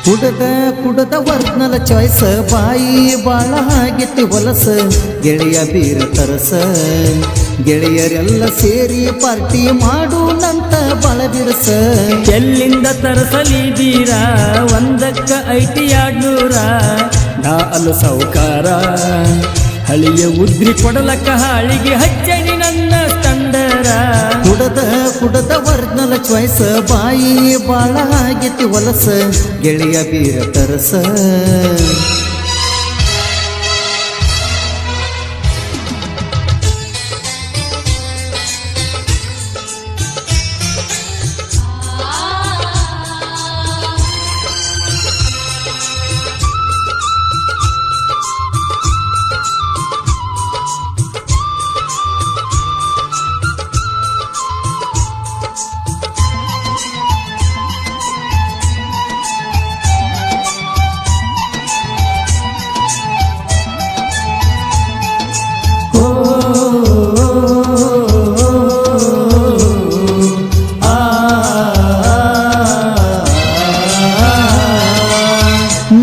ಕುಡದ ವರ್ಣಲ choice ಬಾಯಿ ಬಾಳ ಆಗೈತಿ ಹೊಲಸ ಗೆಳೆಯ ಬೀರ ತರಸ ಗೆಳೆಯರೆಲ್ಲ ಸೇರಿ ಪಾರ್ಟಿ ಮಾಡೋಣಂತ ಬಾಳ ಬಿರಸ ಎಲ್ಲಿಂದ ತರಸಲಿದ್ದೀರ ಒಂದಕ್ಕ ಐಟಿ 200 ನಾ ಅಲ್ಲ ಸೌಕಾರ ಹಳಿಯ ಉದ್ರಿ ಕೊಡಲಕ್ಕ ಹಾಳಿಗೆ ಹಚ್ಚನಿ ನನ್ನ ತಂಡರ ಕುಡದ ವರ್ಣಲ ಚಾಯ್ಸ್ ಬಾಯಿ ಬಾಳ ಆಗೈತಿ ಹೊಲಸ ಗೆಳೆಯ ಬೀರ ತರಸ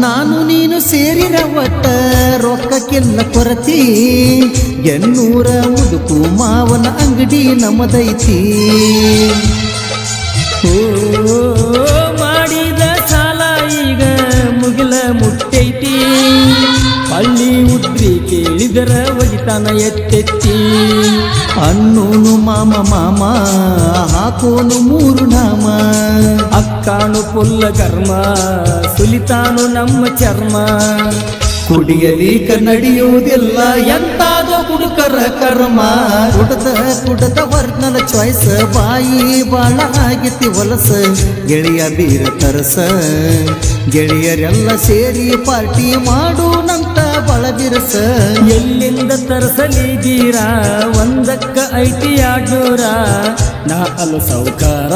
ನಾನು ನೀನು ಸೇರಿರ ಒಟ್ಟ ರೊಕ್ಕಕ್ಕೆಲ್ಲ ಕೊರತಿ 800 ಮುದುಕು ಮಾವನ ಅಂಗಡಿ ನಮ್ಮದೈತಿ ಮಾಡಿದ ಸಾಲ ಈಗ ಮುಗಿಲ ಮುಟ್ಟೈತಿ ಹಳ್ಳಿ ಉದ್ರಿ ಕೇಳಿದರ ಒಗಿತಾನ ಎತ್ತೆತ್ತಿ ಅನ್ನೋನು ಮಾಮ ಹಾಕೋನು 3 ನಾಮ ಅಕ್ಕಾನು ಪುಲ್ಲ ಕರ್ಮ ಸುಲಿತಾನು ನಮ್ಮ ಚರ್ಮ ಕುಡಿಯಲೀಕ ನಡೆಯುವುದಿಲ್ಲ ಎಂತಾದೋ ಕುಡುಕರ ಕರ್ಮ ಕುಡದ ವರ್ಣನ ಚಾಯ್ಸ್ ಬಾಯಿ ಬಾಳ ಆಗೈತಿ ಹೊಲಸ ಗೆಳೆಯ ಬೀರ ತರಸ ಗೆಳೆಯರೆಲ್ಲ ಸೇರಿ ಪಾರ್ಟಿ ಮಾಡೋಣಂತ ಬಾಳ ಬಿರಸ ಎಲ್ಲಿಂದ ತರಸಲಿದ್ದೀರ ಒಂದಕ್ಕ ಐಟಿ 200 ನಾ ಅಲ್ಲ ಸೌಕಾರ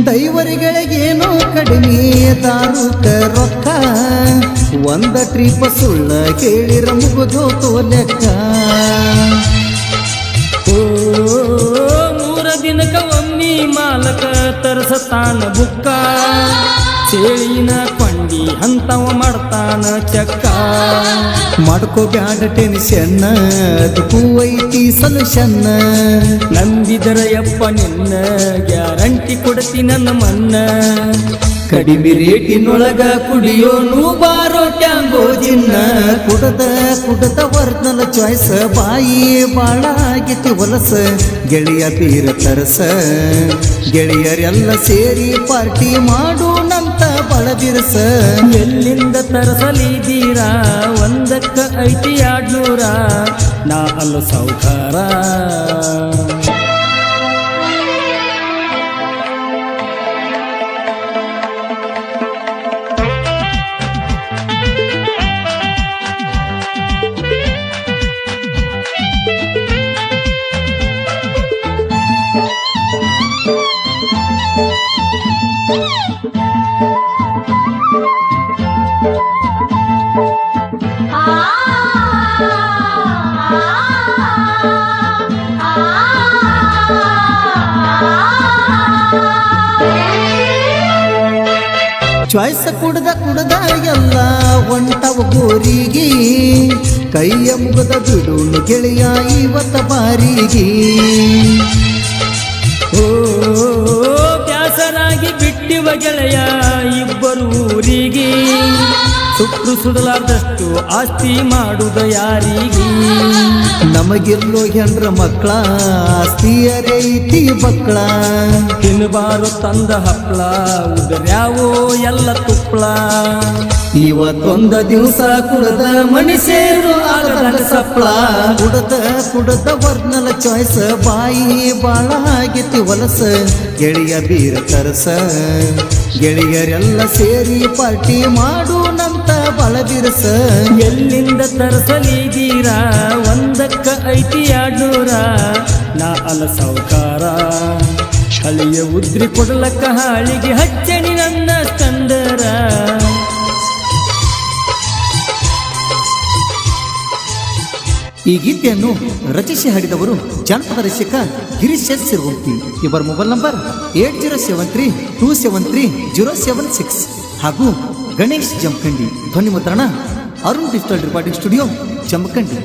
ದೈವರಿಗಳಿಗೇನೋ ಕಡಿಮೆ ದಾರುಕ ರೊಕ್ಕ ಒಂದ ಟ್ರಿಪ್ ಸುಳ್ಳ ಕೇಳಿರ ಮುಗುದೋತೋ ಲೆಕ್ಕ 3 ದಿನಕ್ಕ ಒಮ್ಮಿ ಮಾಲಕ ತರಸತಾನ ಬುಕ್ಕ ಚೇಳಿನ ಕೊಂಡಿ ಅಂತವ ಮಾಡ್ತಾನ ಚಕ್ಕ ಮಾಡ್ಕೋ ಬ್ಯಾಡ ಟೆನ್ಷನ್ ಅದಕ್ಕೂ ಐತಿ ಸೊಲ್ಯೂಷನ್ ನಂಬಿದರ ಯಪ್ಪ ನಿನ್ನ ಗ್ಯಾರಂಟಿ ಕೊಡ್ತಿ ನನ್ನ ಮನ್ನ ಕಡಿಮೆ ರೇಟಿನೊಳಗ ಕುಡಿಯೋನು ಬಾರೋ ಟ್ಯಾಂಗೋ ಜಿನ್ನ ಕುಡದ ವರ್ಣನ ಚಾಯ್ಸ್ ಬಾಯಿ ಬಾಳ ಆಗೈತಿ ಹೊಲಸ ಗೆಳೆಯ ಬೀರ ತರಸ ಗೆಳೆಯರೆಲ್ಲ ಸೇರಿ ಪಾರ್ಟಿ ಮಾಡೋಣಂತ ಬಾಳ ಬಿರಸ ಎಲ್ಲಿಂದ ತರಸಲಿದ್ದೀರ ಒಂದಕ್ಕ ಐಟಿ 200 ನಾ ಅಲ್ಲ ಸೌಕಾರ ಚಾಯ್ಸ್ ಕುಡ್ದ ಎಲ್ಲ ಹೊಂಟವ ಗೋರಿಗೆ ಕೈಯ ಮುಗದ ಬಿಡುನು ಗೆಳೆಯ ಇವತ್ತ ಬಾರಿಗೆ ಬ್ಯಾಸರಾಗಿ ಬಿಟ್ಟಿವ ಗೆಳೆಯ ಇಬ್ಬರು ಊರಿಗೆ ಸುಟ್ಟು ಸುಡಲಾರ್ದಷ್ಟು ಆಸ್ತಿ ಮಾಡುದ ಯಾರಿಗೆ ನಮಗೆಲ್ಲೋ ಹೆಂಡ್ರ ಮಕ್ಕಳ ಆಸ್ತಿಯರೈತಿ ಬಕ್ಕಳ ತಿನ್ನಬಾರು ತಂದ ಹಪ್ಪಳ ಉದರ್ಯಾವೋ ಎಲ್ಲ ತುಪ್ಪಳ ಇವತ್ತೊಂದ ದಿವಸ ಕುಡದ ಮನುಷ್ಯರು ಆಗದ ಸಪ್ಪಳ ಕುಡದ ವರ್ಣಲ ಚಾಯ್ಸ್ ಬಾಯಿ ಬಾಳ ಆಗೈತಿ ಹೊಲಸ ಗೆಳೆಯ ಬೀರ ತರಸ ಗೆಳೆಯರೆಲ್ಲ ಸೇರಿ ಪಾರ್ಟಿ ಮಾಡು ನಂತ ಬಳ ಬಿರಸ ಎಲ್ಲಿಂದ ತರಸಲಿದೀರ ಒಂದಕ್ಕ ಐತಿ 200 ನಾ ಅಲ ಸಾವ್ಕಾರ ಹಳಿಯ ಉದ್ರಿ ಕೊಡಲಕ್ಕ ಹಾಳಿಗೆ ಹಚ್ಚಣಿ ನನ್ನ ಕಂದರ ಈ ಗೀತೆಯನ್ನು ರಚಿಸಿ ಹಾಡಿದವರು ಜಾನಪದ ರಸಿಕ ಗಿರೀಶ್ ಎಸ್ ಸಿರ್ಗುಂಟಿ. ಇವರ ಮೊಬೈಲ್ ನಂಬರ್ 8073273076 ಹಾಗೂ ಗಣೇಶ್ ಜಮಖಂಡಿ. ಧ್ವನಿ ಮುದ್ರಣ Arun digital recording studio Jamkhandi.